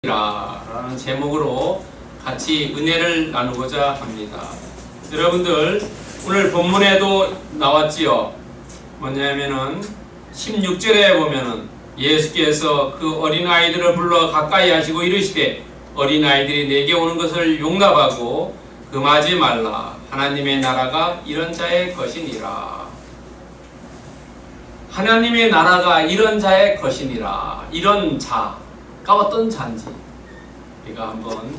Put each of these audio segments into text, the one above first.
라는 제목으로 같이 은혜를 나누고자 합니다. 여러분들 오늘 본문에도 나왔지요. 뭐냐면은 16절에 보면은 예수께서 그 어린아이들을 불러 가까이 하시고 이르시되 어린아이들이 내게 오는 것을 용납하고 금하지 말라. 하나님의 나라가 이런 자의 것이니라. 하나님의 나라가 이런 자의 것이니라. 이런 자가 어떤 자인지 우리가 한번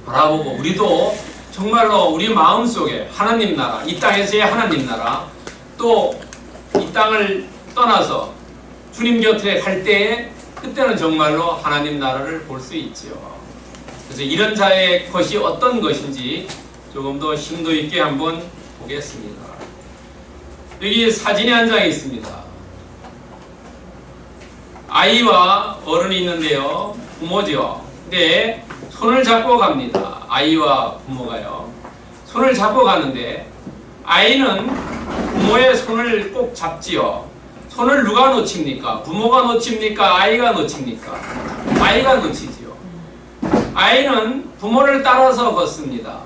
바라보고, 우리도 정말로 우리 마음속에 하나님 나라, 이 땅에서의 하나님 나라, 또 이 땅을 떠나서 주님 곁에 갈 때에 그때는 정말로 하나님 나라를 볼 수 있지요. 그래서 이런 자의 것이 어떤 것인지 조금 더 심도 있게 한번 보겠습니다. 여기 사진이 한 장 있습니다. 아이와 어른이 있는데요. 부모죠. 근데 손을 잡고 갑니다. 아이와 부모가요. 손을 잡고 가는데 아이는 부모의 손을 꼭 잡지요. 손을 누가 놓칩니까? 부모가 놓칩니까? 아이가 놓칩니까? 아이가 놓치지요. 아이는 부모를 따라서 걷습니다.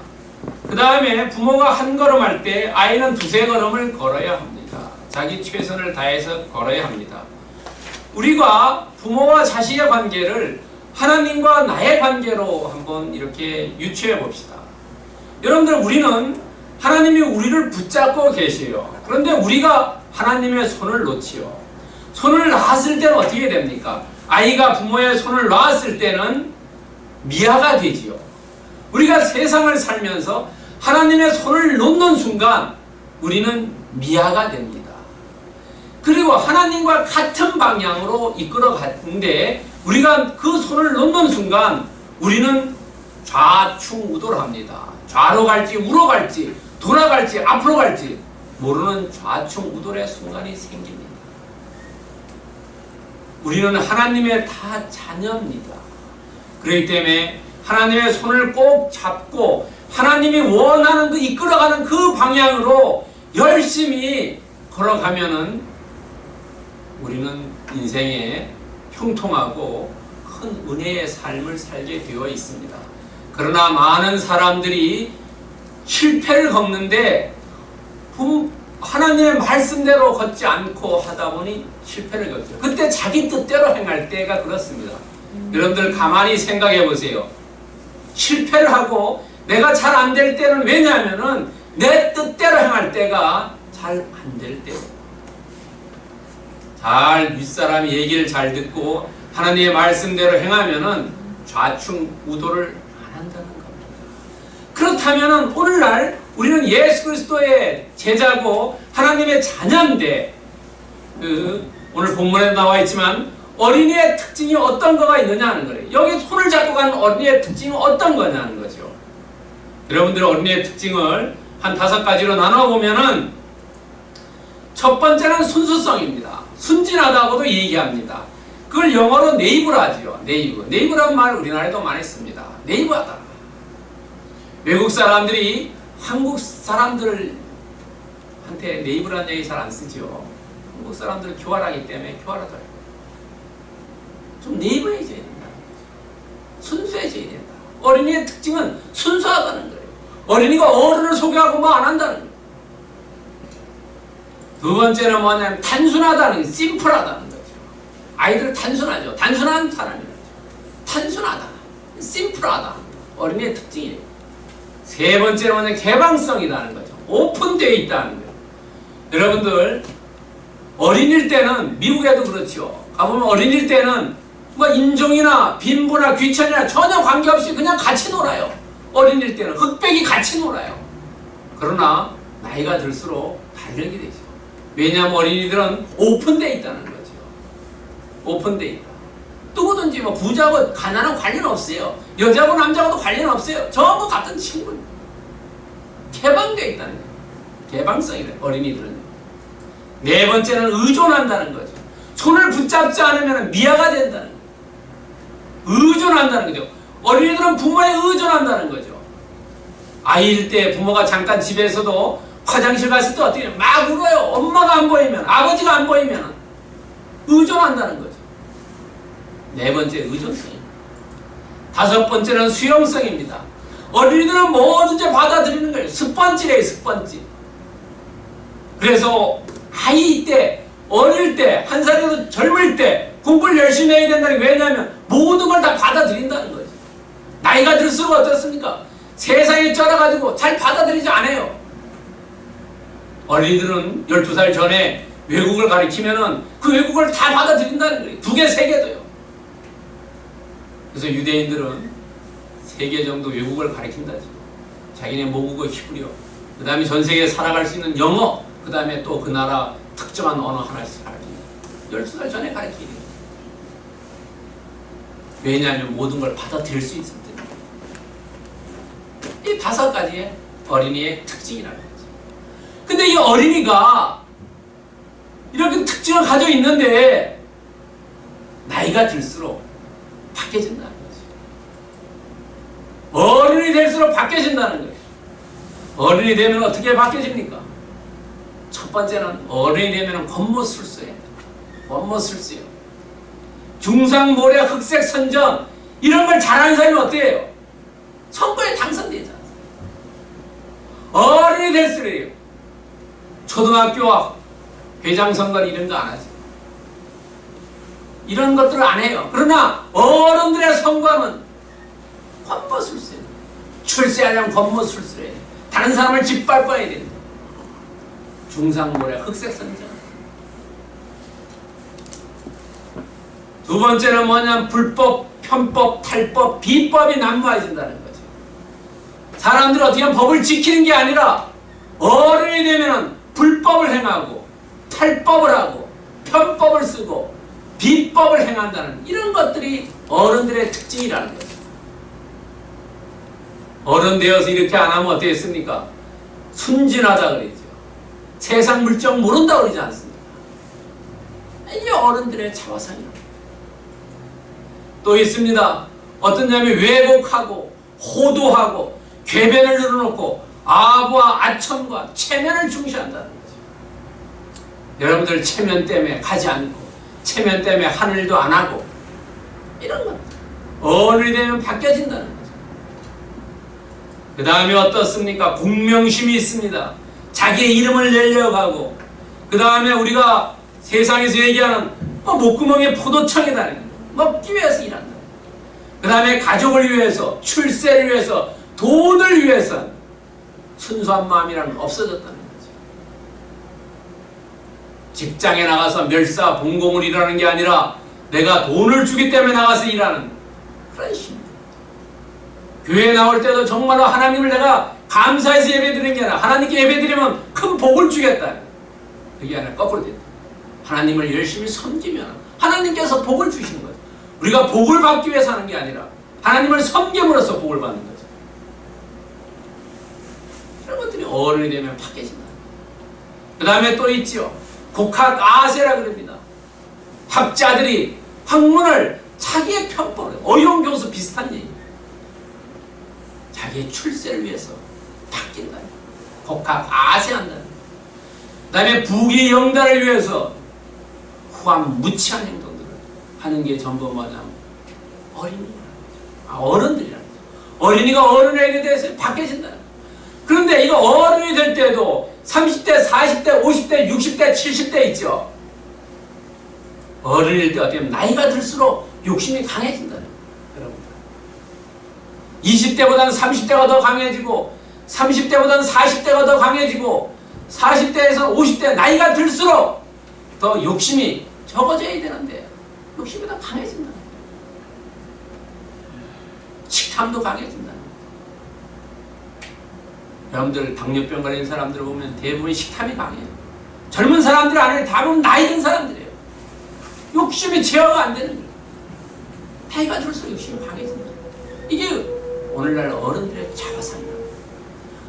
그 다음에 부모가 한 걸음 할 때 아이는 두세 걸음을 걸어야 합니다. 자기 최선을 다해서 걸어야 합니다. 우리가 부모와 자식의 관계를 하나님과 나의 관계로 한번 이렇게 유추해 봅시다. 여러분들, 우리는 하나님이 우리를 붙잡고 계세요. 그런데 우리가 하나님의 손을 놓지요. 손을 놨을 때는 어떻게 됩니까? 아이가 부모의 손을 놨을 때는 미아가 되지요. 우리가 세상을 살면서 하나님의 손을 놓는 순간 우리는 미아가 됩니다. 그리고 하나님과 같은 방향으로 이끌어 갔는데 우리가 그 손을 놓는 순간 우리는 좌충우돌합니다. 좌로 갈지 우로 갈지 돌아갈지 앞으로 갈지 모르는 좌충우돌의 순간이 생깁니다. 우리는 하나님의 다 자녀입니다. 그렇기 때문에 하나님의 손을 꼭 잡고 하나님이 원하는 그 이끌어가는 그 방향으로 열심히 걸어가면은 우리는 인생에 형통하고 큰 은혜의 삶을 살게 되어 있습니다. 그러나 많은 사람들이 실패를 겪는데 하나님의 말씀대로 걷지 않고 하다 보니 실패를 겪죠. 그때 자기 뜻대로 행할 때가 그렇습니다. 여러분들 가만히 생각해 보세요. 실패를 하고 내가 잘 안 될 때는 왜냐하면은 내 뜻대로 행할 때가 잘 안 될 때예요. 잘 윗사람이 얘기를 잘 듣고 하나님의 말씀대로 행하면은 좌충우돌을 안 한다는 겁니다. 그렇다면은 오늘날 우리는 예수 그리스도의 제자고 하나님의 자녀인데 오늘 본문에 나와 있지만 어린이의 특징이 어떤 거가 있느냐 하는 거예요. 여기 손을 잡고 가는 어린이의 특징은 어떤 거냐는 거죠. 여러분들 어린이의 특징을 한 5가지로 나눠보면은 첫 번째는 순수성입니다. 순진하다고도 얘기합니다. 그걸 영어로 네이브라지요. 네이브라는 말을 우리나라에도 많이 씁니다. 네이브하다. 외국 사람들이 한국 사람들한테 네이브라는 얘기 잘 안 쓰죠. 한국 사람들은 교활하기 때문에 교활하다. 좀 네이브해져야 된다. 순수해져야 된다. 어린이의 특징은 순수하다는 거예요. 어린이가 어른을 소개하고 뭐 안 한다는 거예요. 두 번째는 뭐냐면 단순하다는, 심플하다는 거죠. 아이들 단순하죠. 단순한 사람이죠. 단순하다, 심플하다. 어린이의 특징이에요. 세 번째는 뭐냐면 개방성이라는 거죠. 오픈되어 있다는 거예요. 여러분들 어린일 때는 미국에도 그렇죠. 가보면 어린일 때는 뭐 인종이나 빈부나 귀천이나 전혀 관계없이 그냥 같이 놀아요. 어린일 때는 흑백이 같이 놀아요. 그러나 나이가 들수록 다르게 되죠. 왜냐하면 어린이들은 오픈되어 있다는 거죠. 오픈되어 있다. 누구든지 뭐 부자고 가난한 관련 없어요. 여자고 남자고도 관련 없어요. 전부 같은 친구입니다. 개방되어 있다는 거예요. 개방성이래, 어린이들은. 네 번째는 의존한다는 거죠. 손을 붙잡지 않으면 미아가 된다는 거예요. 의존한다는 거죠. 어린이들은 부모에 의존한다는 거죠. 아이일 때 부모가 잠깐 집에서도 화장실 갔을 때 어떻게 해요? 막 울어요. 엄마가 안 보이면, 아버지가 안 보이면 의존한다는 거죠. 네 번째, 의존성입니다. 다섯 번째는 수용성입니다. 어린이들은 뭐든지 받아들이는 거예요. 습관질이에요, 습관질. 그래서 아이 때, 어릴 때, 한 살이라도 젊을 때 공부를 열심히 해야 된다는 게 왜냐하면 모든 걸 다 받아들인다는 거죠. 나이가 들수록 어떻습니까? 세상에 쩔어가지고 잘 받아들이지 않아요. 어린이들은 12살 전에 외국을 가리키면은 그 외국을 다 받아들인다는 거예요. 2개, 3개도요. 그래서 유대인들은 3개 정도 외국을 가리킨다죠. 자기네 모국어 히브리어, 그 다음에 전 세계에 살아갈 수 있는 영어, 그 다음에 또 그 나라 특정한 언어 하나씩 가르칩니다. 12살 전에 가르치게 돼요. 왜냐하면 모든 걸 받아들일 수 있을 때. 이 5가지의 어린이의 특징이라는 거죠. 근데 이 어린이가 이렇게 특징을 가지고 있는데 나이가 들수록 바뀌어진다는 거죠. 어른이 될수록 바뀌어진다는 거예요. 어른이 되면 어떻게 바뀌어집니까? 첫 번째는 어른이 되면 겉멋술수예요. 겉멋술수예요. 중상모래 흑색 선전 이런 걸 잘하는 사람이 어때요? 선거에 당선되지 않아요. 어른이 될수록요. 초등학교와 회장 선거 이런 거 안 하죠. 이런 것들을 안 해요. 그러나 어른들의 선거는 겉멋술수예요. 출세하려면 겉멋술수예요. 다른 사람을 짓밟아야 된다. 중상모래 흑색 선전. 두 번째는 뭐냐면 불법, 편법, 탈법, 비법이 난무해진다는 거죠. 사람들이 어떻게 하면 법을 지키는 게 아니라 어른이 되면 불법을 행하고 탈법을 하고 편법을 쓰고 비법을 행한다는 이런 것들이 어른들의 특징이라는 거죠. 어른 되어서 이렇게 안 하면 어떻겠습니까? 순진하다 그러죠. 세상 물정 모른다 그러지 않습니까? 이게 어른들의 자화상이에요. 또 있습니다. 어떤 냐면 왜곡하고 호도하고 궤변을 늘어놓고 아부와 아첨과 체면을 중시한다는 거죠. 여러분들 체면 때문에 가지 않고 체면 때문에 하는 일도 안 하고 이런 것 어른이 되면 바뀌어진다는 거죠. 그 다음에 어떻습니까? 공명심이 있습니다. 자기의 이름을 내려가고 그 다음에 우리가 세상에서 얘기하는 목구멍에 포도청이다는 거예요. 먹기 위해서 일한다. 그 다음에 가족을 위해서, 출세를 위해서, 돈을 위해서 순수한 마음이란 없어졌다는 거죠. 직장에 나가서 멸사봉공을 일하는 게 아니라 내가 돈을 주기 때문에 나가서 일하는 그런 심. 교회에 나올 때도 정말로 하나님을 내가 감사해서 예배드리는 게 아니라 하나님께 예배드리면 큰 복을 주겠다. 그게 아니라 거꾸로 된다. 하나님을 열심히 섬기면 하나님께서 복을 주시는 거죠. 우리가 복을 받기 위해서 하는 게 아니라 하나님을 섬김으로써 복을 받는 거죠. 그런 것들이 어른이 되면 바뀌어진다. 그 다음에 또 있죠. 국학 아세라 그럽니다. 학자들이 학문을 자기의 편법으로 어용교수 비슷한 얘기. 자기의 출세를 위해서 바뀐다. 국학 아세한다. 그 다음에 부귀영달을 위해서 후한 무치한 행동들을 하는 게 전부 뭐냐면 어린이라는 거죠. 어른들이라는 거죠. 어린이가 어른에게 대해서 바뀌어진다. 그런데 이거 어른이 될 때도 30대, 40대, 50대, 60대, 70대 있죠. 어른일 때 어떻게 보면 나이가 들수록 욕심이 강해진다는 거예요. 여러분. 20대보다는 30대가 더 강해지고 30대보다는 40대가 더 강해지고 40대에서 50대 나이가 들수록 더 욕심이 적어져야 되는데 욕심이 더 강해진다. 식탐도 강해진다. 여러분들 당뇨병 걸린 사람들을 보면 대부분 식탐이 강해요. 젊은 사람들 아니에요. 대부분 나이 든 사람들이에요. 욕심이 제어가 안 되는 거예요. 나이가 들수록 욕심이 강해진다. 이게 오늘날 어른들의 자화상이에요.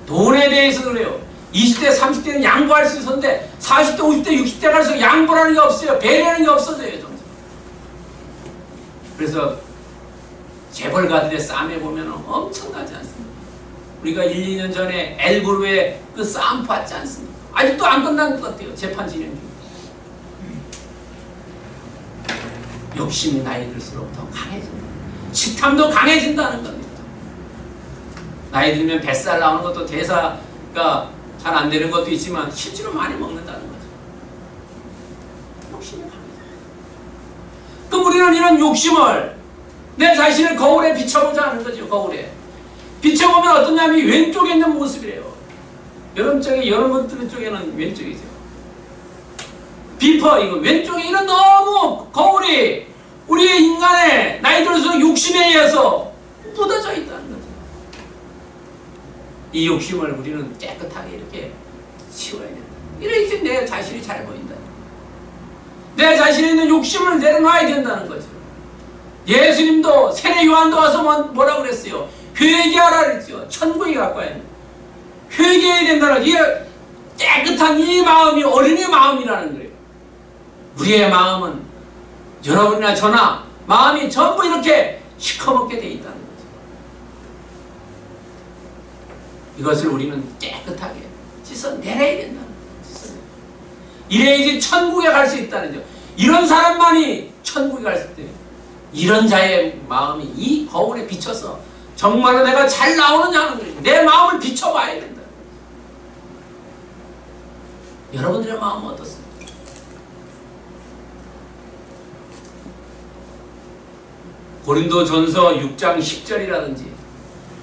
돈에 대해서도 그래요. 20대, 30대는 양보할 수 있었는데 40대, 50대, 60대 갈수록 양보라는 게 없어요. 배려하는 게 없어져요. 점점. 그래서 재벌가들의 싸움에 보면 엄청나지 않습니까? 우리가 1, 2년 전에 엘그룹의 그 싸움 봤지 않습니까? 아직도 안 끝난 것 같아요. 재판 진행 중. 욕심이 나이 들수록 더 강해집니다. 식탐도 강해진다는 겁니다. 나이 들면 뱃살 나오는 것도 대사가 잘 안 되는 것도 있지만 실제로 많이 먹는다는 거죠. 욕심이 강해져. 그럼 우리는 이런 욕심을 내 자신을 거울에 비춰보자는 거죠. 거울에 비춰보면 어떠냐면 왼쪽에 있는 모습이래요. 여러분들 쪽에는 왼쪽이죠. 비퍼 이거 왼쪽에 이런 너무 거울이 우리의 인간의 나이 들수록 욕심에 의해서 묻어져 있다는 거죠. 이 욕심을 우리는 깨끗하게 이렇게 치워야 된다. 이렇게 내 자신이 잘 보인다. 내 자신에 있는 욕심을 내려놔야 된다는 거죠. 예수님도 세례 요한도 와서 뭐라고 그랬어요? 회개하라 그랬죠. 천국에 갖고 와야 된다. 회개해야 된다는 이 깨끗한 이 마음이 어린이 마음이라는 거예요. 우리의 마음은 여러분이나 저나 마음이 전부 이렇게 시커멓게 되어 있다는 거죠. 이것을 우리는 깨끗하게 씻어내려야 된다는 거죠. 이래야지 천국에 갈 수 있다는 거죠. 이런 사람만이 천국에 갈 수 있대요. 이런 자의 마음이 이 거울에 비춰서 정말로 내가 잘 나오느냐 하는 거예요. 내 마음을 비춰봐야 된다. 여러분들의 마음은 어떻습니까? 고린도전서 6장 10절이라든지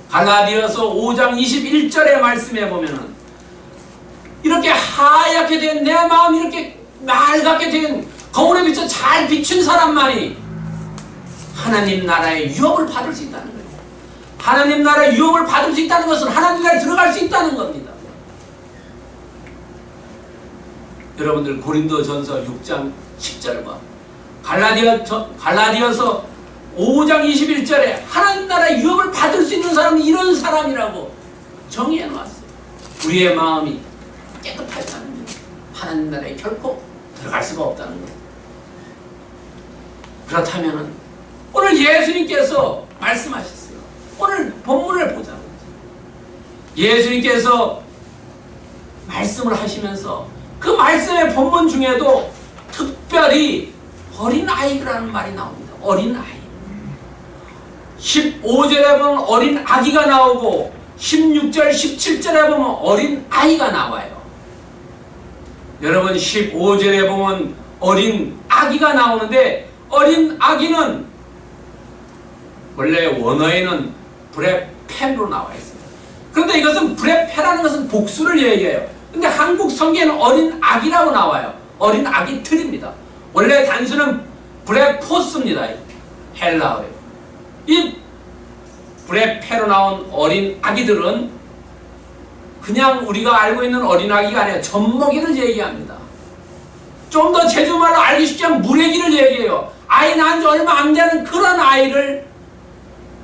갈라디아서 5장 21절의 말씀에 보면은 이렇게 하얗게 된 내 마음이 이렇게 맑게 된 거울에 비춰 잘 비춘 사람만이 하나님 나라의 유업을 받을 수 있다는 거예요. 하나님 나라의 유업을 받을 수 있다는 것은 하나님 나라에 들어갈 수 있다는 겁니다. 여러분들 고린도전서 6장 10절과 갈라디아서 5장 21절에 하나님 나라의 유업을 받을 수 있는 사람은 이런 사람이라고 정의해 놓았어요. 우리의 마음이 깨끗하지 않으면 하나님 나라에 결코 들어갈 수가 없다는 거예요. 그렇다면 오늘 예수님께서 말씀하셨어요. 오늘 본문을 보자고요. 예수님께서 말씀을 하시면서 그 말씀의 본문 중에도 특별히 어린아이라는 말이 나옵니다. 어린아이. 15절에 보면 어린 아기가 나오고 16절, 17절에 보면 어린 아이가 나와요. 여러분 15절에 보면 어린 아기가 나오는데 어린 아기는 원래 원어에는 브레펜으로 나와 있습니다. 그런데 이것은 브레페라는 것은 복수를 얘기해요. 근데 한국 성경에는 어린 아기라고 나와요. 어린 아기들입니다. 원래 단수는 브레포스입니다. 헬라어예요. 이 브레페로 나온 어린 아기들은 그냥 우리가 알고 있는 어린 아기가 아니라 젖먹이를 얘기합니다. 좀 더 제주말로 알기 쉽게 하면 물애기를 얘기해요. 아이 낳은 지 얼마 안 되는 그런 아이를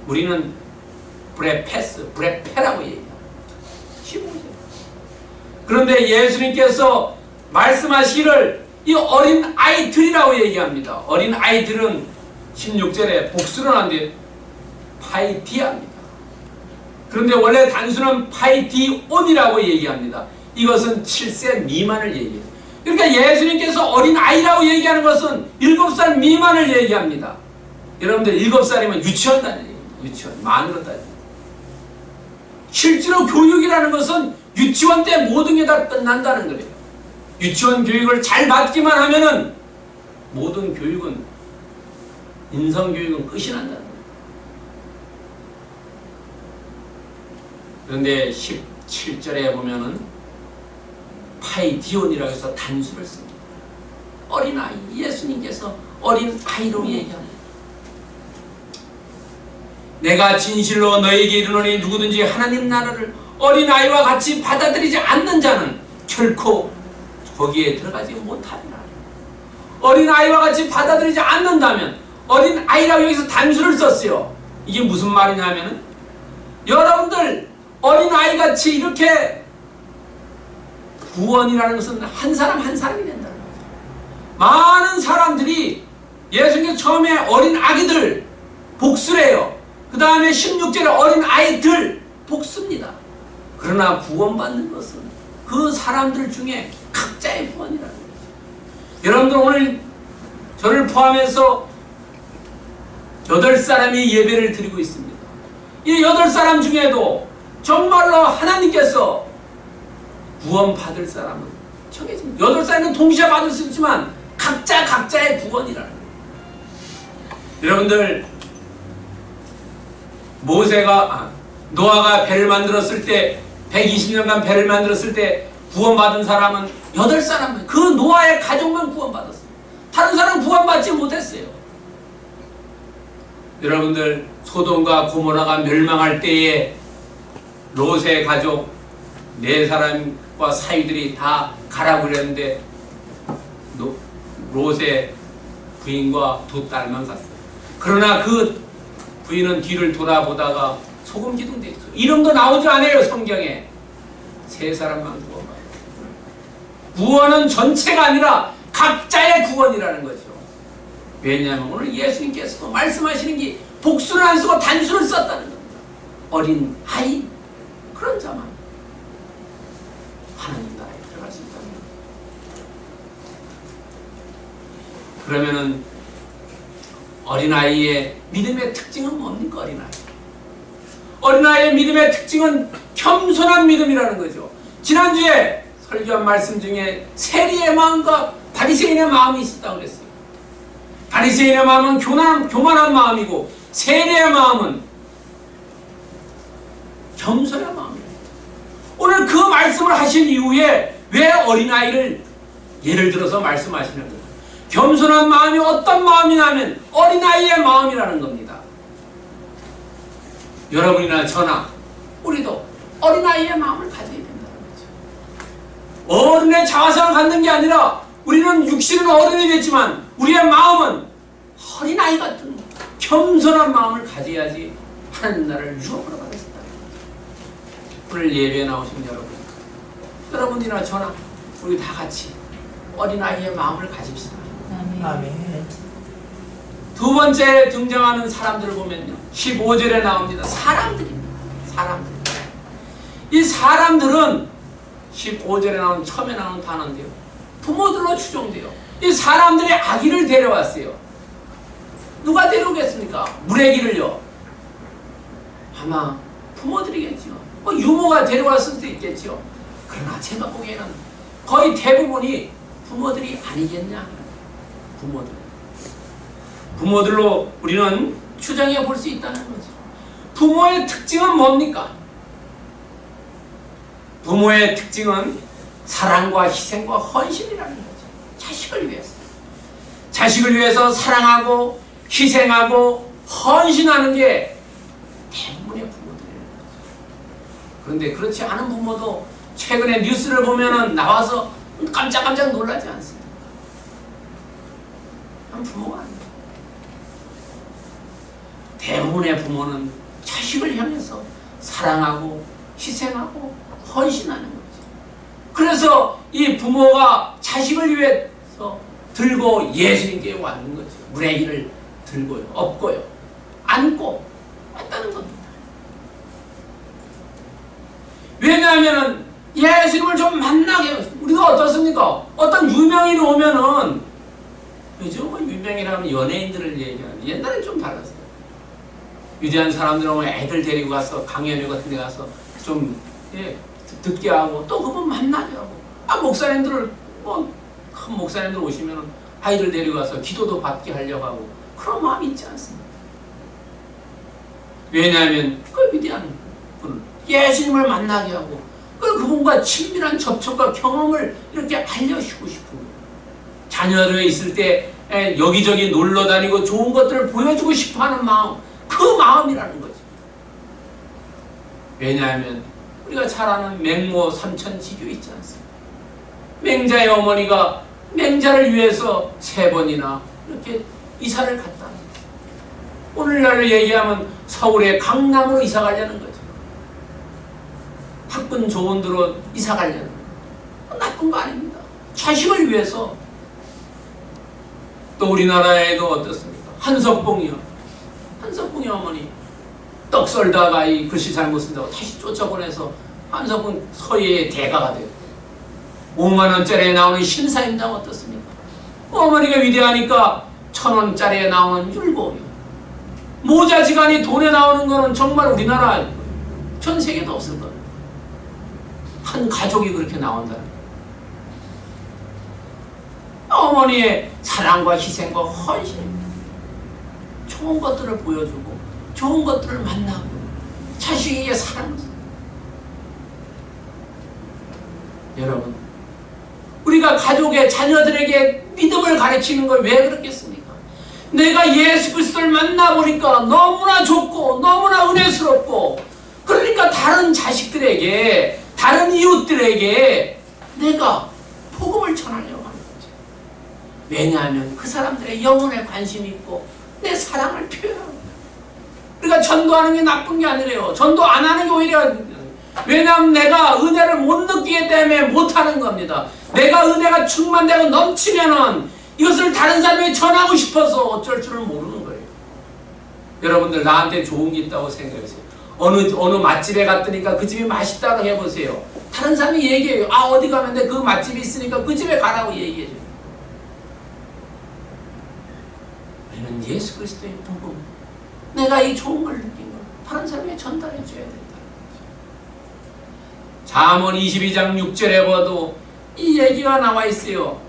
우리는 브레페라고 얘기합니다. 15절. 그런데 예수님께서 말씀하시기를 이 어린 아이들이라고 얘기합니다. 어린 아이들은 16절에 복수를 하는데 파이디아입니다. 그런데 원래 단수는 파이디온이라고 얘기합니다. 이것은 7세 미만을 얘기해요. 그러니까 예수님께서 어린 아이라고 얘기하는 것은 7살 미만을 얘기합니다. 여러분들 7살이면 유치원 다니는 얘기입니다. 유치원 만으로 다니는. 실제로 교육이라는 것은 유치원 때 모든 게 다 끝난다는 거예요. 유치원 교육을 잘 받기만 하면은 모든 교육은 인성교육은 끝이 난다는 거예요. 그런데 17절에 보면은 파이디온이라고 해서 단수를 씁니다. 어린아이, 예수님께서 어린아이로 얘기합니다. 내가 진실로 너에게 이르노니 누구든지 하나님 나라를 어린아이와 같이 받아들이지 않는 자는 결코 거기에 들어가지 못하리라. 어린아이와 같이 받아들이지 않는다면 어린아이라고 여기서 단수를 썼어요. 이게 무슨 말이냐면 여러분들 어린아이같이 이렇게 구원이라는 것은 한 사람 한 사람이 된다는 거죠. 많은 사람들이 예수님께서 처음에 어린 아기들 복수래요. 그 다음에 16절에 어린 아이들 복수입니다. 그러나 구원받는 것은 그 사람들 중에 각자의 구원이라는 거죠. 여러분들 오늘 저를 포함해서 8사람이 예배를 드리고 있습니다. 이 8사람 중에도 정말로 하나님께서 구원 받을 사람은 정해집니다. 8사람은 동시에 받을 수 있지만 각자의 구원이라는 거예요. 여러분들, 노아가 배를 만들었을 때, 120년간 배를 만들었을 때 구원받은 사람은 8사람, 그 노아의 가족만 구원받았어요. 다른 사람은 구원받지 못했어요. 여러분들, 소돔과 고모라가 멸망할 때에 롯의 가족 4사람과 사위들이 다 가라고 그랬는데 롯의 부인과 2딸만 갔어요. 그러나 그 부인은 뒤를 돌아보다가 소금 기둥 됐죠. 이름도 나오지 않아요, 성경에. 3사람만 구원받아요. 구원은 전체가 아니라 각자의 구원이라는 거죠. 왜냐하면 오늘 예수님께서도 말씀하시는 게 복수를 안 쓰고 단수를 썼다는 겁니다. 어린 아이, 그런 자만 하나님 나라에 들어갈 수 있다는 겁니다. 그러면은 어린아이의 믿음의 특징은 뭡니까? 어린아이의 믿음의 특징은 겸손한 믿음이라는 거죠. 지난주에 설교한 말씀 중에 세리의 마음과 바리새인의 마음이 있었다고 그랬어요. 바리새인의 마음은 교만한 마음이고 세리의 마음은 겸손한 마음이에요. 오늘 그 말씀을 하신 이후에 왜 어린아이를 예를 들어서 말씀하시는 거예요? 겸손한 마음이 어떤 마음이냐면 어린아이의 마음이라는 겁니다. 여러분이나 저나 우리도 어린아이의 마음을 가져야 된다는 거죠. 어른의 자아성을 갖는 게 아니라 우리는 육신은 어른이 됐지만 우리의 마음은 어린아이 같은 겸손한 마음을 가져야지 하나님 나라를 유업으로 받을 수 있다는 거죠. 오늘 예배에 나오신 여러분이나 저나 우리 다 같이 어린아이의 마음을 가집시다. 아멘. 두 번째 등장하는 사람들을 보면요, 15절에 나옵니다. 사람들입니다. 이 사람들은 15절에 나오는 처음에 나오는 단어인데요, 부모들로 추정돼요. 이 사람들이 아기를 데려왔어요. 누가 데려오겠습니까? 무래기를요. 아마 부모들이겠죠. 유모가 데려왔을 수도 있겠죠. 그러나 제가 보기에는 거의 대부분이 부모들이 아니겠냐. 부모들로 우리는 추정해 볼 수 있다는 거죠. 부모의 특징은 뭡니까? 부모의 특징은 사랑과 희생과 헌신이라는 거죠. 자식을 위해서 사랑하고 희생하고 헌신하는 게 대부분의 부모들이에요. 그런데 그렇지 않은 부모도 최근에 뉴스를 보면은 나와서 깜짝깜짝 놀라지 않습니다. 부모가 아니에요. 대부분의 부모는 자식을 향해서 사랑하고 희생하고 헌신하는 거죠. 그래서 이 부모가 자식을 위해서 들고 예수님께 왔는 거죠. 무래기를 들고요, 업고요, 안고 왔다는 겁니다. 왜냐하면 예수님을 좀 만나게, 우리가 어떻습니까? 어떤 유명인이 오면은, 요즘은 유명인이라면 연예인들을 얘기하는데 옛날엔 좀 달랐어요. 위대한 사람들은 오면 애들 데리고 가서 강연회 같은 데 가서 좀 듣게 하고 또 그분 만나게 하고, 목사님들을 큰 목사님들 오시면은 아이들 데리고 가서 기도도 받게 하려고 하고 그런 마음이 있지 않습니까? 왜냐하면 그 위대한 분 예수님을 만나게 하고 그분과 친밀한 접촉과 경험을 이렇게 알려주고 싶은 거예요. 자녀들이 있을 때 여기저기 놀러 다니고 좋은 것들을 보여주고 싶어하는 마음, 그 마음이라는 거죠. 왜냐하면 우리가 잘 아는 맹모 삼천지교 있지 않습니까? 맹자의 어머니가 맹자를 위해서 3번이나 이렇게 이사를 갔다. 오늘날을 얘기하면 서울의 강남으로 이사 가려는 거죠. 학군 좋은 데로 이사 가려는 거. 나쁜 거 아닙니다. 자식을 위해서. 또 우리나라에도 어떻습니까? 한석봉이요. 한석봉이 어머니 떡 썰다가 이 글씨 잘못 쓴다고 다시 쫓아보내서 한석봉 서예의 대가가 돼요. 5만원짜리에 나오는 신사임당 어떻습니까? 어머니가 위대하니까 1,000원짜리에 나오는 율곡이요. 모자지간이 돈에 나오는 거는 정말 우리나라 전 세계도 없을 거예요. 한 가족이 그렇게 나온다는 거예요. 어머니의 사랑과 희생과 헌신, 좋은 것들을 보여주고 좋은 것들을 만나고 자식에게 사랑을. 여러분, 우리가 가족의 자녀들에게 믿음을 가르치는 걸 왜 그렇겠습니까? 내가 예수 그리스도를 만나보니까 너무나 좋고 너무나 은혜스럽고, 그러니까 다른 자식들에게, 다른 이웃들에게 내가 복음을 전하려고 하는 거죠. 왜냐하면 그 사람들의 영혼에 관심이 있고 내 사랑을 표현하는 거예요. 그러니까 전도하는 게 나쁜 게 아니래요. 전도 안 하는 게 오히려, 왜냐하면 내가 은혜를 못 느끼기 때문에 못하는 겁니다. 내가 은혜가 충만되고 넘치면은 이것을 다른 사람에게 전하고 싶어서 어쩔 줄을 모르는 거예요. 여러분들, 나한테 좋은 게 있다고 생각해보세요. 어느 맛집에 갔더니까 그 집이 맛있다고 해보세요. 다른 사람이 얘기해요. 아, 어디 가면 돼? 그 맛집이 있으니까 그 집에 가라고 얘기해줘요. 우리는 예수 그리스도의 복음, 내가 이 좋은 걸 느낀 걸 다른 사람에게 전달해줘야 된다. 잠언 22장 6절에 봐도 이 얘기가 나와 있어요.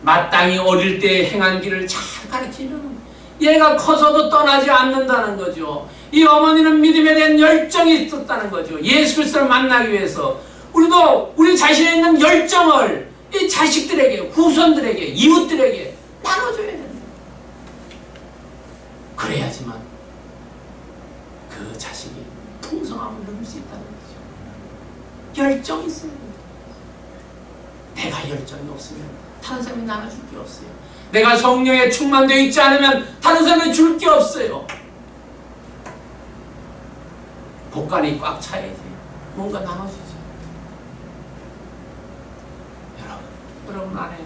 마땅히 어릴 때 행한 길을 잘 가르치면 얘가 커서도 떠나지 않는다는 거죠. 이 어머니는 믿음에 대한 열정이 있었다는 거죠. 예수 그리스도를 만나기 위해서 우리도 우리 자신에 있는 열정을 이 자식들에게, 후손들에게, 이웃들에게 나눠줘야 된다. 그래야지만 그 자식이 풍성함을 누릴 수 있다는 거죠. 열정이 있어야 된다. 내가 열정이 없으면 다른 사람이 나눠줄 게 없어요. 내가 성령에 충만되어 있지 않으면 다른 사람이 줄 게 없어요. 복간이 꽉 차야지 뭔가 나눠주죠. 여러분 안에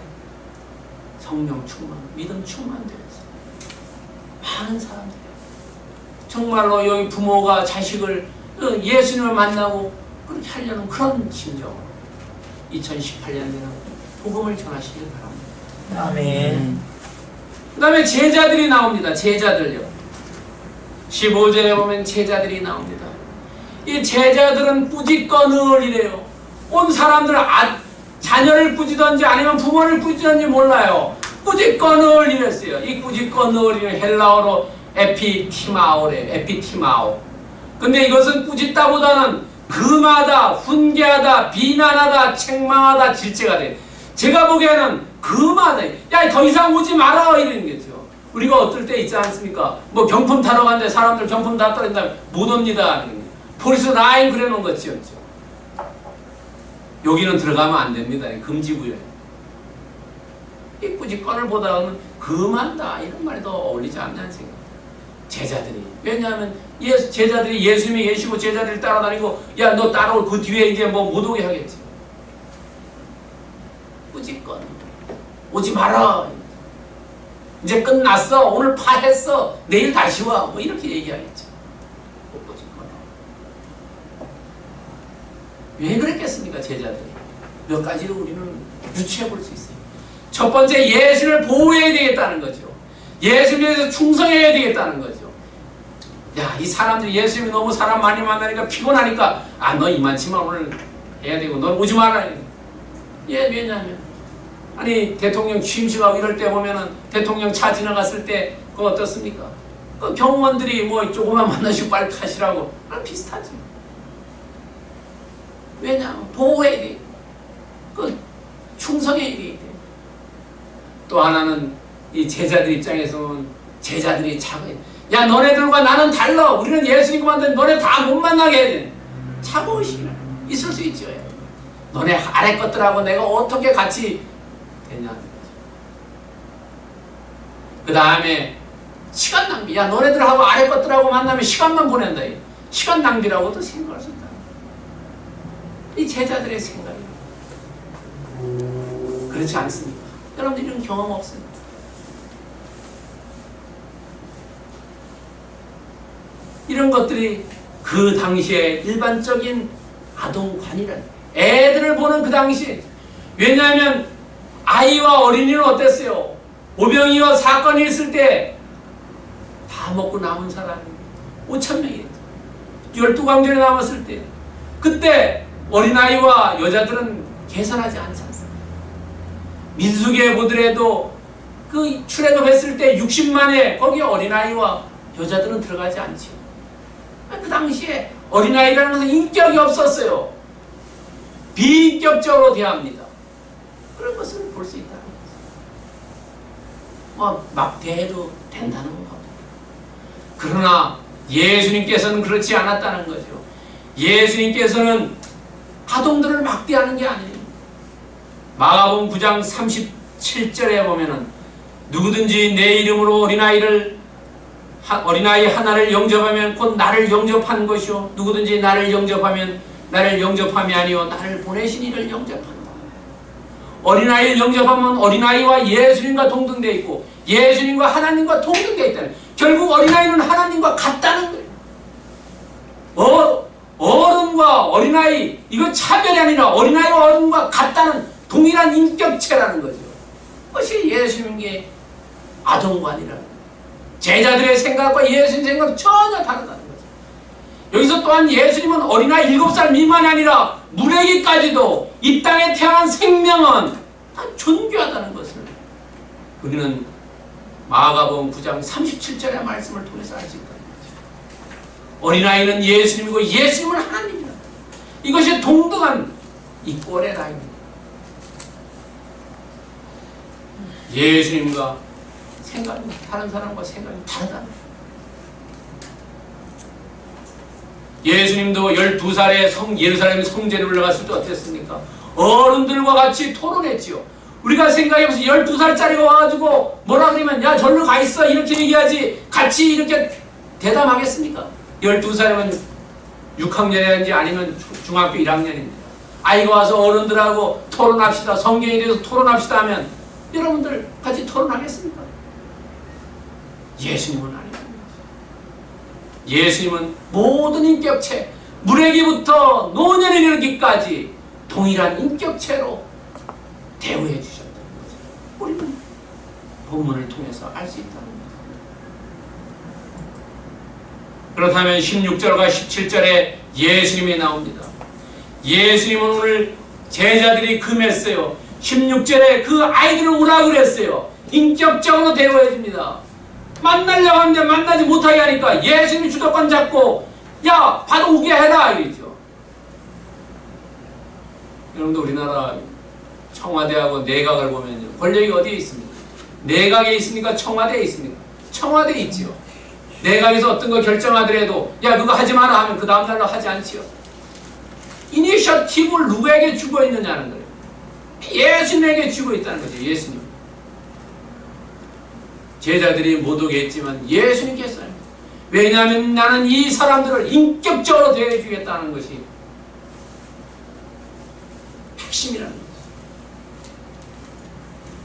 성령 충만, 믿음 충만되어 있어요. 많은 사람들이 정말로 여기 부모가 자식을 예수님을 만나고 그렇게 하려는 그런 심정으로 2018년에는 복음을 전하시길 바랍니다. 아멘. 그 다음에 제자들이 나옵니다. 제자들요. 15절에 보면 제자들이 나옵니다. 이 제자들은 꾸짖거늘 이래요. 온 사람들은 자녀를 꾸짖던지 아니면 부모를 꾸짖던지 몰라요. 꾸짖거늘 이랬어요. 이 꾸짖거늘이 헬라어로 에피티마오래요. 에피티마오. 근데 이것은 꾸짖다보다는 금하다, 훈계하다, 비난하다, 책망하다, 질책하다. 제가 보기에는 금하다. 야, 더 이상 오지 마라 이러는 거죠. 우리가 어떨 때 있지 않습니까? 뭐 경품 타러 갔는데 사람들 경품 다 떨어진다 못 옵니다. 포리스 라인 그래놓은 것이었죠. 여기는 들어가면 안 됩니다. 금지구역이에요. 이 꾸짖건을 보다는 금한다 이런 말이 더 어울리지 않냐는 생각. 제자들이, 왜냐하면 제자들이 예수님이 계시고 제자들이 따라다니고, 야 너 따라올 그 뒤에 이제 뭐 못 오게 하겠지. 꾸짖건 오지 마라. 이제 끝났어. 오늘 파했어. 내일 다시 와. 뭐 이렇게 얘기하겠지. 꾸짖건. 왜 그랬겠습니까? 제자들이. 몇 가지로 우리는 유추해 볼 수 있어요. 첫 번째, 예수를 보호해야 되겠다는 거죠. 예수님에서 충성해야 되겠다는 거죠. 야, 이 사람들이 예수님이 너무 사람 많이 만나니까 피곤하니까, 아, 너 이만치만 오늘 해야 되고 넌 오지 마라. 예, 왜냐하면 아니 대통령 취임식하고 이럴 때 보면은 대통령 차 지나갔을 때 그거 어떻습니까? 그 경호원들이 뭐 조금만 만나시고 빨리 타시라고. 비슷하죠. 왜냐하면 보호해야 돼. 그 충성해야 돼. 또 하나는 이 제자들 입장에서는 제자들이 차고, 야 너네들과 나는 달라. 우리는 예수님 만든 너네 다 못 만나게 해야 돼. 차고의식이 있을 수 있죠. 너네 아래 것들하고 내가 어떻게 같이 되냐. 그 다음에 시간 낭비. 야 너네들하고 아래 것들하고 만나면 시간만 보낸다. 시간 낭비라고도 생각할 수 있다. 이 제자들의 생각이에요. 그렇지 않습니까? 여러분들 이런 경험 없습니까? 이런 것들이 그 당시에 일반적인 아동관이란, 애들을 보는 그 당시. 왜냐하면 아이와 어린이는 어땠어요? 오병이어 사건이 있을 때 다 다 먹고 남은 사람이 5천 명이었죠. 12광절이 남았을 때 그때 어린아이와 여자들은 계산하지 않지 않습니까? 민수기에 보더라도 그 출애굽했을 때 60만에 거기에 어린아이와 여자들은 들어가지 않지요. 그 당시에 어린아이라는 것은 인격이 없었어요. 비인격적으로 대합니다. 그런 것을 볼 수 있다는 거죠. 막 대해도 된다는 겁니다. 그러나 예수님께서는 그렇지 않았다는 거죠. 예수님께서는 아동들을 막대하는 게 아니에요. 마가복음 9장 37절에 보면은 누구든지 내 이름으로 어린아이 하나를 영접하면 곧 나를 영접하는 것이요 누구든지 나를 영접하면 나를 영접함이 아니요 나를 보내신 이를 영접한다. 어린아이를 영접하면 어린아이와 예수님과 동등되어 있고 예수님과 하나님과 동등되어 있다는, 결국 어린아이는 하나님과 같다는 거예요. 어른과 어린아이, 이거 차별이 아니라 어린아이와 어른과 같다는 동일한 인격체라는 거죠. 그것이 예수님의 아동관이라는 거예요. 제자들의 생각과 예수님 생각 전혀 다르다는 거죠. 여기서 또한 예수님은 어린아이 7살 미만이 아니라 물애기까지도 이 땅에 태어난 생명은 다 존귀하다는 것을 우리는 마가복음 9장 37절의 말씀을 통해서 알 수 있다는 거죠. 어린아이는 예수님이고 예수님은 하나님이다. 이것이 동등한 이 꼴의 라인입니다. 예수님과 생각이 다른 사람과 생각이 다르다. 예수님도 12살에 예루살렘 성전에 올라갔을 때 어땠습니까? 어른들과 같이 토론했지요. 우리가 생각해보면 12살짜리가 와가지고 뭐라 그러면 야 절로 가 있어 이렇게 얘기하지 같이 이렇게 대담하겠습니까? 12살이면 6학년이든지 아니면 중학교 1학년입니다. 아이가 와서 어른들하고 토론합시다, 성경에 대해서 토론합시다 하면 여러분들 같이 토론하겠습니까? 예수님은 아닙니다. 예수님은 모든 인격체, 물애기부터 노년에 이르기까지 동일한 인격체로 대우해 주셨다는 거죠. 우리는 본문을 통해서 알 수 있다는 거죠. 그렇다면 16절과 17절에 예수님이 나옵니다. 예수님은 오늘 제자들이 금했어요. 16절에 그 아이들을 오라 그랬어요. 인격적으로 대우해 줍니다. 만나려고 하는데 만나지 못하게 하니까 예수님이 주도권 잡고 야 받아오게 해라 이랬죠. 여러분들 우리나라 청와대하고 내각을 보면 권력이 어디에 있습니까? 내각에 있습니까? 청와대에 있습니까? 청와대에 있지요. 내각에서 어떤 거 결정하더라도 야 그거 하지 마라 하면 그 다음 날로 하지 않지요. 이니셔티브를 누구에게 주고 있느냐는 거예요. 예수님에게 주고 있다는 거죠. 예수님. 제자들이 못 오겠지만 예수님께서는, 왜냐하면 나는 이 사람들을 인격적으로 대해주겠다는 것이 핵심이라는 거죠.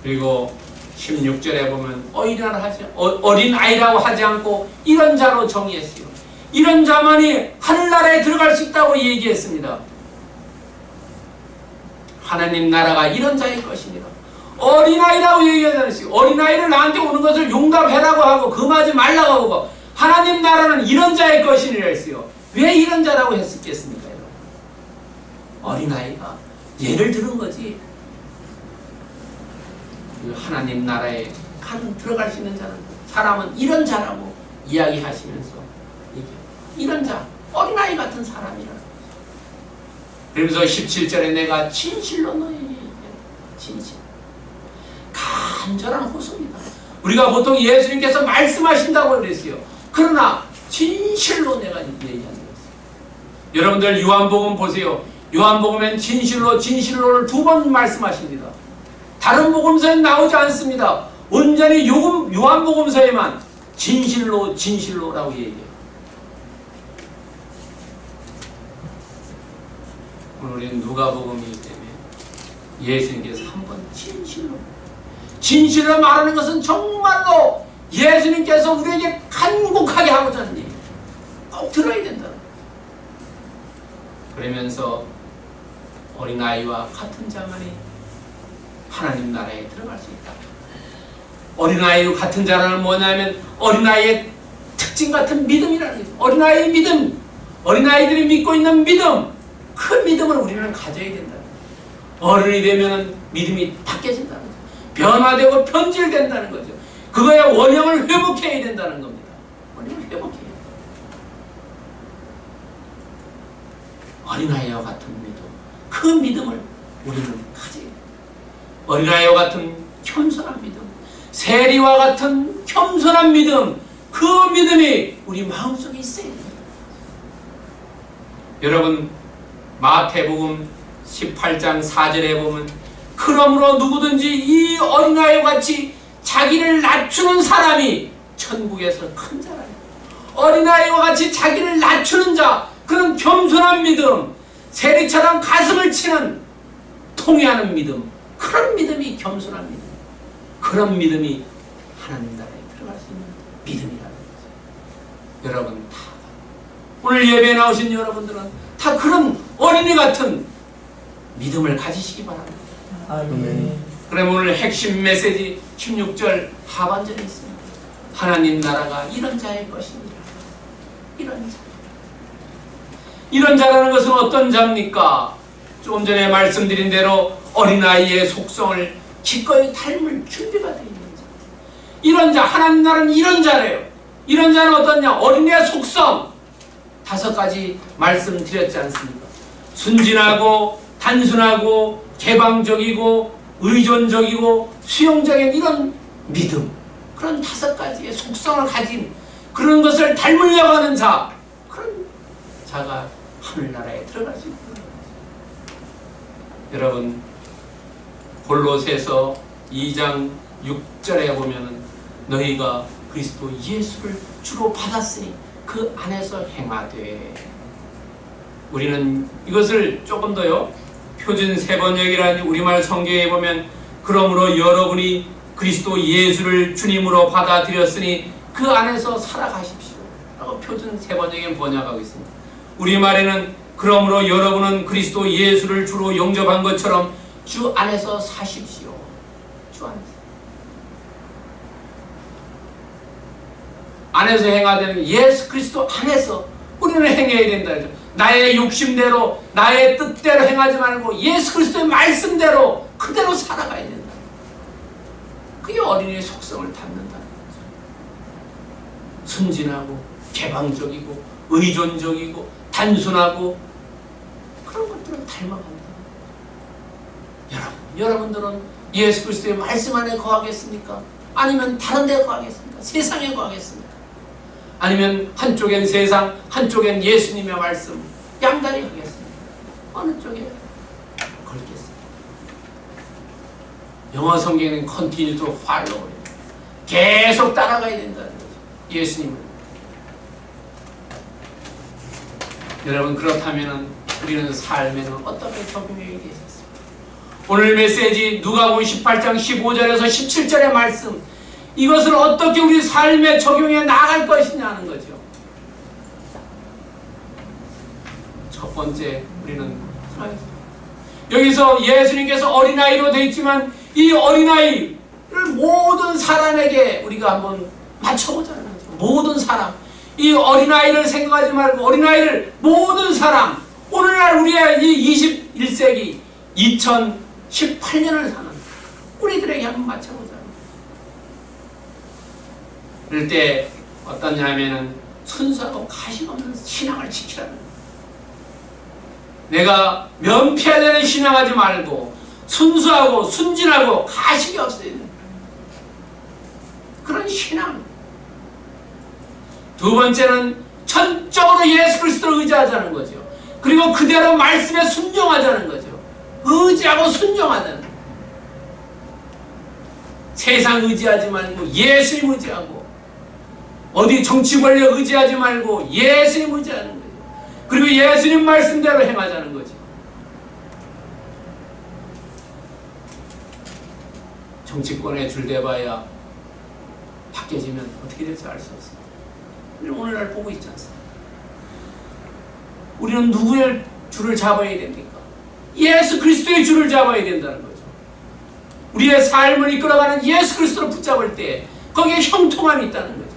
그리고 16절에 보면 어린아이라고 하지 않고 이런 자로 정의했어요. 이런 자만이 하늘나라에 들어갈 수 있다고 얘기했습니다. 하나님 나라가 이런 자일 것입니다. 어린아이라고 얘기하지 않았어요. 어린아이를 나한테 오는 것을 용납해라고 하고 금하지 말라고 하고 하나님 나라는 이런 자의 것이니라 했어요. 왜 이런 자라고 했겠습니까? 여러분? 어린아이가 예를 들은 거지. 하나님 나라에 들어갈 수 있는 자는 사람은 이런 자라고 이야기하시면서 이런 자, 어린아이 같은 사람이라. 그러면서 17절에 내가 진실로 너희에게 진실, 간절한 호소입니다. 우리가 보통 예수님께서 말씀하신다고 그랬어요. 그러나 진실로 내가 얘기하는 것이에요. 여러분들 요한복음 보세요. 요한복음엔 진실로를 2번 말씀하십니다. 다른 복음서엔 나오지 않습니다. 온전히 요한복음서에만 진실로라고 얘기해요. 오늘 우리는 누가복음이기 때문에 예수님께서 한 번 진실로 말하는 것은 정말로 예수님께서 우리에게 간곡하게 하고자 하는 얘기예요. 꼭 들어야 된다. 그러면서 어린아이와 같은 자만이 하나님 나라에 들어갈 수 있다. 어린아이와 같은 자라는 뭐냐면 어린아이의 특징 같은 믿음이라는 거죠. 어린아이의 믿음, 어린아이들이 믿고 있는 믿음, 그 믿음을 우리는 가져야 된다. 어른이 되면 믿음이 바뀌어진다는 거죠. 변화되고 변질된다는 거죠. 그거의 원형을 회복해야 된다는 겁니다. 원형을 회복해야 돼요. 어린아이와 같은 믿음, 그 믿음을 우리는 가져야 돼요. 어린아이와 같은 겸손한 믿음, 세리와 같은 겸손한 믿음, 그 믿음이 우리 마음속에 있어야 됩니다. 여러분, 마태복음 18장 4절에 보면 그러므로 누구든지 이 어린아이와 같이 자기를 낮추는 사람이 천국에서 큰 자라니. 어린아이와 같이 자기를 낮추는 자, 그런 겸손한 믿음, 세리처럼 가슴을 치는 통회하는 믿음, 그런 믿음이 겸손한 믿음, 그런 믿음이 하나님 나라에 들어갈 수 있는 믿음이라는 거죠. 여러분 다 오늘 예배에 나오신 여러분들은 다 그런 어린이 같은 믿음을 가지시기 바랍니다. 아멘. 그럼 오늘 핵심 메시지 16절 하반절에 있습니다. 하나님 나라가 이런 자의 것입니다. 이런 자. 이런 자라는 것은 어떤 자입니까? 조금 전에 말씀드린 대로 어린아이의 속성을 기꺼이 닮을 준비가 되어 있는 자. 이런 자, 하나님 나라는 이런 자래요. 이런 자는 어떠냐? 어린이의 속성 5가지 말씀드렸지 않습니까? 순진하고 단순하고 개방적이고 의존적이고 수용적인 이런 믿음, 그런 5가지의 속성을 가진 그런 것을 닮으려고 하는 자, 그런 자가 하늘나라에 들어갈 수 있다. 여러분, 골로새서 2장 6절에 보면은 너희가 그리스도 예수를 주로 받았으니 그 안에서 행하되, 우리는 이것을 조금 더요, 표준 세번역이라는 우리말 성경에 보면 그러므로 여러분이 그리스도 예수를 주님으로 받아들였으니 그 안에서 살아가십시오 라고 표준 세번역에 번역하고 있습니다. 우리말에는 그러므로 여러분은 그리스도 예수를 주로 영접한 것처럼 주 안에서 사십시오. 주 안에서 행하되는 예수 그리스도 안에서 우리는 행해야 된다. 나의 욕심대로 나의 뜻대로 행하지 말고 예수 그리스도의 말씀대로 그대로 살아가야 된다. 그게 어린이의 속성을 담는다는 거죠. 순진하고 개방적이고 의존적이고 단순하고 그런 것들을 닮아간다. 여러분들은 예수 그리스도의 말씀 안에 거하겠습니까? 아니면 다른 데 거하겠습니까? 세상에 거하겠습니까? 아니면 한쪽엔 세상, 한쪽엔 예수님의 말씀, 양다리 하겠습니까? 어느 쪽에 걸겠습니까? 영어 성경에는 continue to follow, 계속 따라가야 된다는 거죠. 예수님을. 여러분, 그렇다면 우리는 삶에는 어떻게 적용해야 되겠습니까? 오늘 메시지 누가복음 18장 15절에서 17절의 말씀, 이것을 어떻게 우리 삶에 적용해 나갈 것이냐는 거죠. 첫 번째, 우리는 여기서 예수님께서 어린아이로 되어 있지만 이 어린아이를 모든 사람에게 우리가 한번 맞춰보자는 거죠. 모든 사람, 이 어린아이를 생각하지 말고 어린아이를 모든 사람, 오늘날 우리의 이 21세기 2018년을 사는 우리들에게 한번 맞춰보자. 그럴 때 어떠냐면은 순수하고 가식 없는 신앙을 지키라는 거예요. 내가 면피하려는 신앙하지 말고 순수하고 순진하고 가식이 없어야 돼요. 그런 신앙. 두 번째는 전적으로 예수 그리스도를 의지하자는 거죠. 그리고 그대로 말씀에 순종하자는 거죠. 의지하고 순종하자는 거예요. 세상 의지하지 말고 예수님 의지하고, 어디 정치 권력 의지하지 말고 예수님 의지하는 거죠. 그리고 예수님 말씀대로 행하자는 거죠. 정치권에 줄대봐야 바뀌어지면 어떻게 될지 알 수 없습니다. 우리는 오늘날 보고 있지 않습니까? 우리는 누구의 줄을 잡아야 됩니까? 예수 그리스도의 줄을 잡아야 된다는 거죠. 우리의 삶을 이끌어가는 예수 그리스도를 붙잡을 때 거기에 형통함이 있다는 거죠.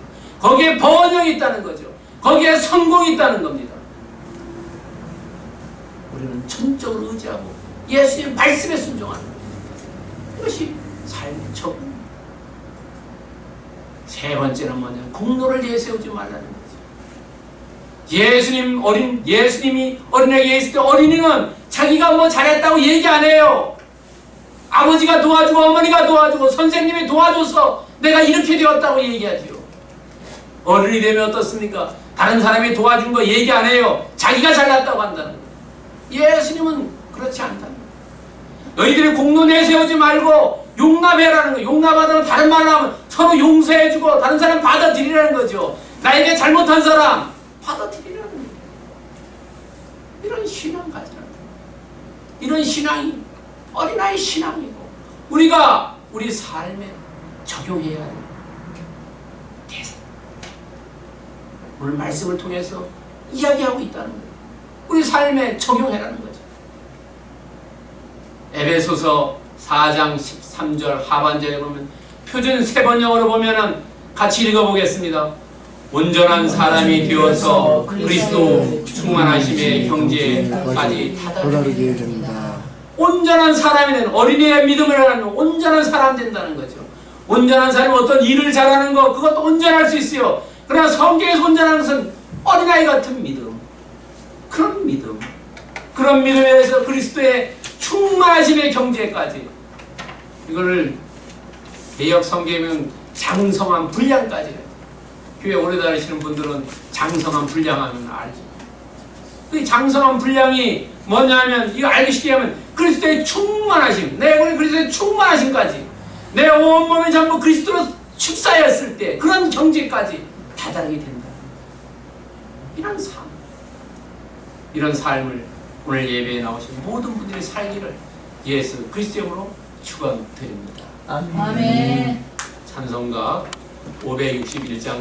거기에 번영이 있다는 거죠. 거기에 성공이 있다는 겁니다. 우리는 전적으로 의지하고 예수님 말씀에 순종하는 거예요. 이것이 삶의 적응. 세 번째는 뭐냐? 공로를 내세우지 말라는 거죠. 예수님이 어린애에게 있을 때 어린이는 자기가 뭐 잘했다고 얘기 안 해요. 아버지가 도와주고 어머니가 도와주고 선생님이 도와줘서 내가 이렇게 되었다고 얘기하지요. 어른이 되면 어떻습니까? 다른 사람이 도와준 거 얘기 안 해요. 자기가 잘났다고 한다는 거예요. 예수님은 그렇지 않다는 거예요. 너희들이 공로 내세우지 말고 용납해라는 거예요. 용납하다는 다른 말로 하면 서로 용서해주고 다른 사람 받아들이라는 거죠. 나에게 잘못한 사람 받아들이라는 거예요. 이런 신앙 가지라는 거예요. 이런 신앙이 어린아이 신앙이고 우리가 우리 삶에 적용해야 해요. 오늘 말씀을 통해서 이야기하고 있다는 거예요. 우리 삶에 적용해라는 거죠. 에베소서 4장 13절 하반절에 보면 표준 세번역으로 보면은 같이 읽어보겠습니다. 온전한 사람이 되어서 그리스도 충만하심의 경지에까지 다다르게 됩니다. 온전한 사람이 되는 어린이의 믿음을 하는 온전한 사람 된다는 거죠. 온전한 사람이 어떤 일을 잘하는 거 그것도 온전할 수 있어요. 그러나 성경에서 온전한 것은 어린아이 같은 믿음, 그런 믿음에 대해서 그리스도의 충만하심의 경지에까지 이거를 개역 성경이면 장성한 분량까지 교회 오래 다니시는 분들은 장성한 분량하면 알죠. 그 장성한 분량이 뭐냐면 이거 알기 쉽게 하면 그리스도의 충만하심, 내 우리 그리스도의 충만하심까지 내 온몸이 전부 그리스도로 축사였을 때 그런 경지까지 다다르게 된다. 이런 삶을 오늘 예배에 나오신 모든 분들이 살기를 예수 그리스도 이름으로 축원드립니다. 아멘. 찬송가 561장